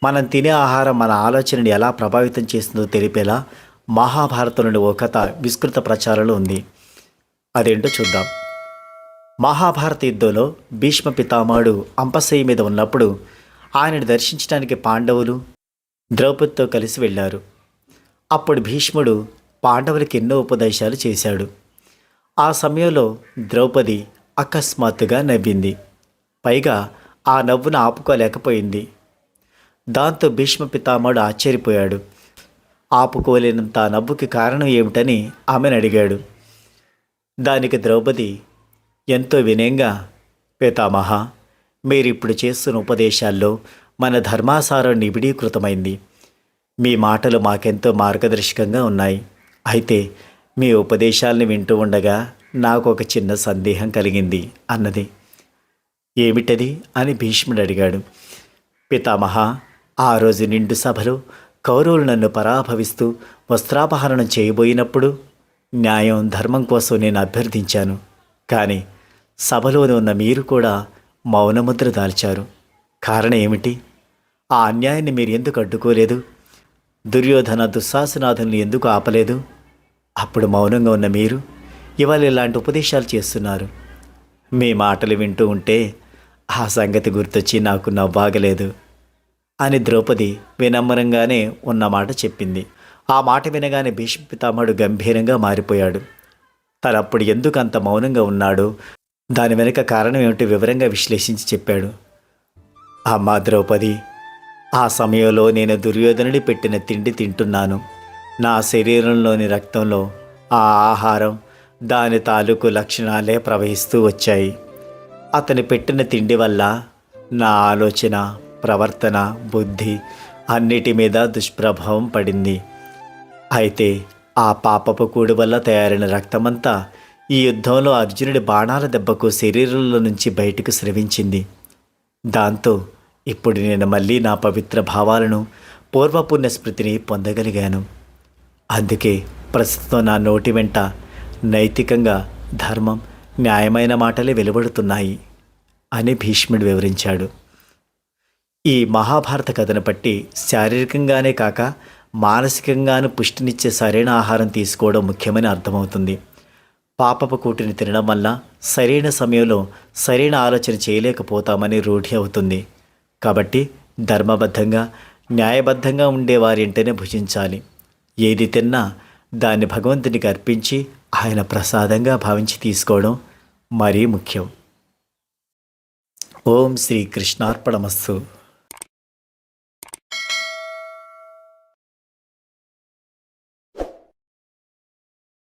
మనం తినే ఆహారం మన ఆలోచనని ఎలా ప్రభావితం చేస్తుందో తెలిపేలా మహాభారతంలోని ఓ కథ విస్తృత ప్రచారంలో ఉంది. అదేంటో చూద్దాం. మహాభారత యుద్ధంలో భీష్మ పితామహుడు అంపశయ్య మీద ఉన్నప్పుడు ఆయనను దర్శించడానికి పాండవులు ద్రౌపదితో కలిసి వెళ్ళారు. అప్పుడు భీష్ముడు పాండవులకి ఎన్నో ఉపదేశాలు చేశాడు. ఆ సమయంలో ద్రౌపది అకస్మాత్తుగా నవ్వింది. పైగా ఆ నవ్వును ఆపుకోలేకపోయింది. దాంతో భీష్మ పితామహుడు ఆశ్చర్యపోయాడు. ఆపుకోలేనంత ఆ నవ్వుకి కారణం ఏమిటని ఆమెను అడిగాడు. దానికి ద్రౌపది ఎంతో వినయంగా, పితామహ, మీరిప్పుడు చేస్తున్న ఉపదేశాల్లో మన ధర్మాసారం నిబిడీకృతమైంది. మీ మాటలు మాకెంతో మార్గదర్శకంగా ఉన్నాయి. అయితే మీ ఉపదేశాలను వింటూ ఉండగా నాకు ఒక చిన్న సందేహం కలిగింది అన్నది. ఏమిటది అని భీష్ముడు అడిగాడు. పితామహ, ఆ రోజు నిండు సభలో కౌరవులు నన్ను పరాభవిస్తూ వస్త్రాపహరణం చేయబోయినప్పుడు న్యాయం ధర్మం కోసం నేను అభ్యర్థించాను. కానీ సభలోనే ఉన్న మీరు కూడా మౌనముద్ర దాల్చారు. కారణం ఏమిటి? ఆ అన్యాయాన్ని మీరు ఎందుకు అడ్డుకోలేదు? దుర్యోధన దుశ్శాసనాథుల్ని ఎందుకు ఆపలేదు? అప్పుడు మౌనంగా ఉన్న మీరు ఇవాళ ఇలాంటి ఉపదేశాలు చేస్తున్నారు. మీ మాటలు వింటూ ఉంటే ఆ సంగతి గుర్తొచ్చి నాకు నవ్వాగలేదు అని ద్రౌపది వినమ్రంగానే ఉన్నమాట చెప్పింది. ఆ మాట వినగానే భీష్మ పితామహుడు గంభీరంగా మారిపోయాడు. తనప్పుడు ఎందుకు అంత మౌనంగా ఉన్నాడో, దాని వెనుక కారణం ఏమిటి వివరంగా విశ్లేషించి చెప్పాడు. అమ్మా ద్రౌపది, ఆ సమయంలో నేను దుర్యోధనుడి పెట్టిన తిండి తింటున్నాను. నా శరీరంలోని రక్తంలో ఆ ఆహారం, దాని తాలూకు లక్షణాలే ప్రవహిస్తూ వచ్చాయి. అతను పెట్టిన తిండి వల్ల నా ఆలోచన, ప్రవర్తన, బుద్ధి అన్నిటి మీద దుష్ప్రభావం పడింది. అయితే ఆ పాపపు కూడు వల్ల తయారైన రక్తమంతా ఈ యుద్ధంలో అర్జునుడి బాణాల దెబ్బకు శరీరంలో నుంచి బయటకు స్రవించింది. దాంతో ఇప్పుడు నేను మళ్ళీ నా పవిత్ర భావాలను, పూర్వపుణ్య స్మృతిని పొందగలిగాను. అందుకే ప్రస్తుతం నా నోటి వెంట నైతికంగా ధర్మం, న్యాయమైన మాటలే వెలువడుతున్నాయి అని భీష్ముడు వివరించాడు. ఈ మహాభారత కథను బట్టి శారీరకంగానే కాక మానసికంగానూ పుష్టినిచ్చే సరైన ఆహారం తీసుకోవడం ముఖ్యమని అర్థమవుతుంది. పాపపు కూటిని తినడం వల్ల సరైన సమయంలో సరైన ఆలోచన చేయలేకపోతామని రూఢి అవుతుంది. కాబట్టి ధర్మబద్ధంగా, న్యాయబద్ధంగా ఉండేవారింటనే భుజించాలి. ఏది తిన్నా దాన్ని భగవంతునికి అర్పించి ఆయన ప్రసాదంగా భావించి తీసుకోవడం మరీ ముఖ్యం. ఓం శ్రీ కృష్ణార్పణమస్తు.